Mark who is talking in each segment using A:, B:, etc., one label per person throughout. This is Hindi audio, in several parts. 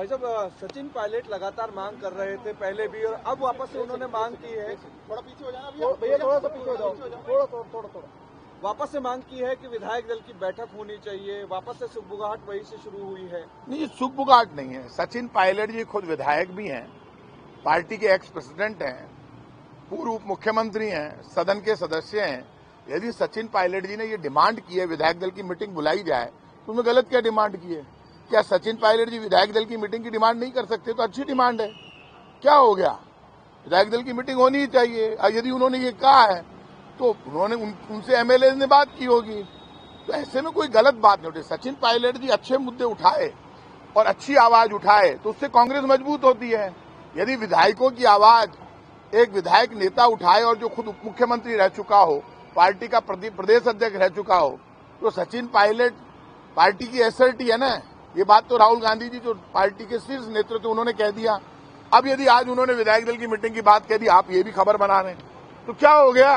A: भाई साहब, सचिन पायलट लगातार मांग कर रहे थे पहले भी, और अब वापस से उन्होंने मांग की है।
B: थोड़ा पीछे हो जाना भैया, थोड़ा सा पीछे हो जाओ, थोड़ा
A: वापस से मांग की है कि विधायक दल की बैठक होनी चाहिए। वापस से सुगबुगाहट वहीं से शुरू हुई है।
B: नहीं, सुगबुगाहट नहीं है। सचिन पायलट जी खुद विधायक भी हैं, पार्टी के एक्स प्रेसिडेंट हैं, पूर्व उप मुख्यमंत्री हैं, सदन के सदस्य हैं। यदि सचिन पायलट जी ने ये डिमांड की है विधायक दल की मीटिंग बुलाई जाए, तो उन्होंने गलत क्या डिमांड की है? क्या सचिन पायलट जी विधायक दल की मीटिंग की डिमांड नहीं कर सकते? तो अच्छी डिमांड है, क्या हो गया? विधायक दल की मीटिंग होनी ही चाहिए। यदि उन्होंने ये कहा है तो उन्होंने उनसे एमएलए ने बात की होगी, तो ऐसे में कोई गलत बात नहीं होती। सचिन पायलट जी अच्छे मुद्दे उठाए और अच्छी आवाज उठाए तो उससे कांग्रेस मजबूत होती है। यदि विधायकों की आवाज एक विधायक नेता उठाए और जो खुद उप मुख्यमंत्री रह चुका हो, पार्टी का प्रदेश अध्यक्ष रह चुका हो, तो सचिन पायलट पार्टी की एसआरटी है ना। ये बात तो राहुल गांधी जी जो पार्टी के शीर्ष नेतृत्व उन्होंने कह दिया। अब यदि आज उन्होंने विधायक दल की मीटिंग की बात कह दी, आप ये भी खबर बना रहे हैं, तो क्या हो गया?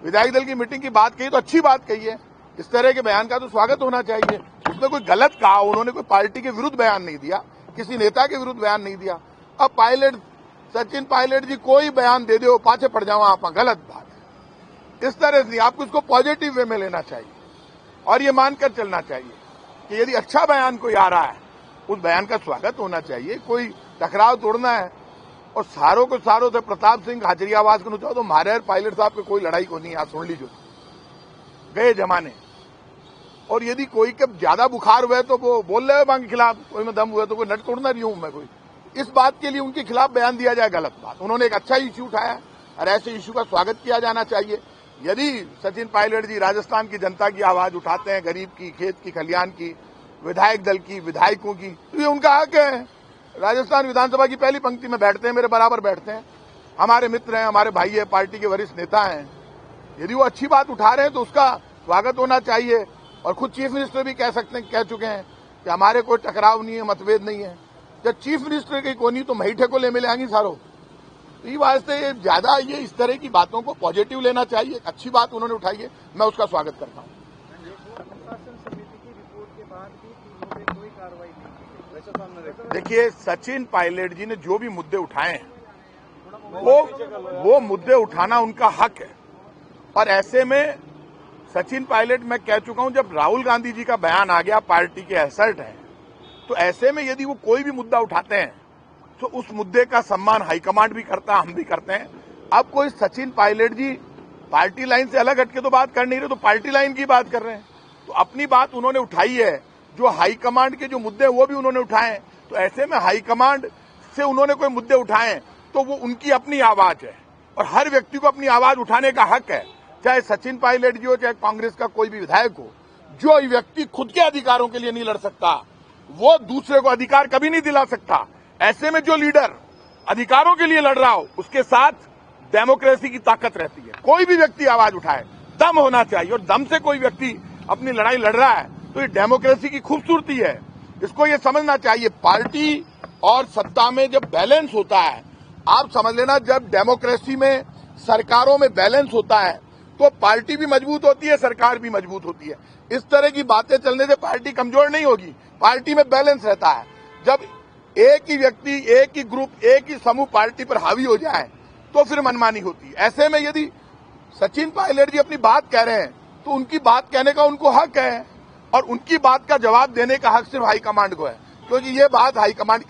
B: विधायक दल की मीटिंग की बात कही तो अच्छी बात कही है। इस तरह के बयान का तो स्वागत होना चाहिए। उसमें कोई गलत कहा, उन्होंने कोई पार्टी के विरुद्ध बयान नहीं दिया, किसी नेता के विरुद्ध बयान नहीं दिया। अब पायलट सचिन पायलट जी कोई बयान दे दो, पाछे पड़ जाओ आप, गलत बात है। इस तरह से आपको इसको पॉजिटिव वे में लेना चाहिए और ये मानकर चलना चाहिए कि यदि अच्छा बयान कोई आ रहा है, उस बयान का स्वागत होना चाहिए। कोई टकराव तोड़ना है और सारों को सारों से प्रताप सिंह हाजरियावास को नुचाओ तो हमारे और पायलट साहब के कोई लड़ाई को नहीं। आप सुन लीजिए, गए जमाने। और यदि कोई के ज्यादा बुखार हुआ है तो वो बोल रहे हैं के खिलाफ, कोई में दम हुआ तो कोई नट तोड़ना नहीं हूं मैं कोई। इस बात के लिए उनके खिलाफ बयान दिया जाए, गलत बात। उन्होंने एक अच्छा इश्यू उठाया और ऐसे इश्यू का स्वागत किया जाना चाहिए। यदि सचिन पायलट जी राजस्थान की जनता की आवाज उठाते हैं, गरीब की, खेत की, खलियान की, विधायक दल की, विधायकों की, तो ये उनका हक है। राजस्थान विधानसभा की पहली पंक्ति में बैठते हैं, मेरे बराबर बैठते हैं, हमारे मित्र हैं, हमारे भाई है, पार्टी के वरिष्ठ नेता हैं। यदि वो अच्छी बात उठा रहे हैं तो उसका स्वागत होना चाहिए। और खुद चीफ मिनिस्टर भी कह चुके हैं कि हमारे कोई टकराव नहीं है, मतभेद नहीं है। जब चीफ मिनिस्टर की कोनी तो महीठे को ले मिले आएंगी सारों। तो ये वास्ते ज्यादा ये इस तरह की बातों को पॉजिटिव लेना चाहिए। अच्छी बात उन्होंने उठाई है, मैं उसका स्वागत करता हूँ। देखिए, सचिन पायलट जी ने जो भी मुद्दे उठाए हैं वो मुद्दे उठाना उनका हक है। और ऐसे में सचिन पायलट, मैं कह चुका हूं, जब राहुल गांधी जी का बयान आ गया पार्टी के एसेट है, तो ऐसे में यदि वो कोई भी मुद्दा उठाते हैं तो उस मुद्दे का सम्मान हाईकमांड भी करता है, हम भी करते हैं। अब कोई सचिन पायलट जी पार्टी लाइन से अलग हटके तो बात कर नहीं रहे, तो पार्टी लाइन की बात कर रहे हैं। तो अपनी बात उन्होंने उठाई है, जो हाईकमांड के जो मुद्दे वो भी उन्होंने उठाए। तो ऐसे में हाईकमांड से उन्होंने कोई मुद्दे उठाए तो वो उनकी अपनी आवाज है और हर व्यक्ति को अपनी आवाज उठाने का हक है, चाहे सचिन पायलट जी हो, चाहे कांग्रेस का कोई भी विधायक हो। जो व्यक्ति खुद के अधिकारों के लिए नहीं लड़ सकता, वो दूसरे को अधिकार कभी नहीं दिला सकता। ऐसे में जो लीडर अधिकारों के लिए लड़ रहा हो, उसके साथ डेमोक्रेसी की ताकत रहती है। कोई भी व्यक्ति आवाज उठाए, दम होना चाहिए, और दम से कोई व्यक्ति अपनी लड़ाई लड़ रहा है तो ये डेमोक्रेसी की खूबसूरती है। इसको ये समझना चाहिए। पार्टी और सत्ता में जब बैलेंस होता है, आप समझ लेना, जब डेमोक्रेसी में सरकारों में बैलेंस होता है तो पार्टी भी मजबूत होती है, सरकार भी मजबूत होती है। इस तरह की बातें चलने से पार्टी कमजोर नहीं होगी, पार्टी में बैलेंस रहता है। जब एक ही व्यक्ति, एक ही ग्रुप, एक ही समूह पार्टी पर हावी हो जाए तो फिर मनमानी होती है। ऐसे में यदि सचिन पायलट जी अपनी बात कह रहे हैं तो उनकी बात कहने का उनको हक है और उनकी बात का जवाब देने का हक सिर्फ हाईकमांड को है, क्योंकि ये बात हाईकमांड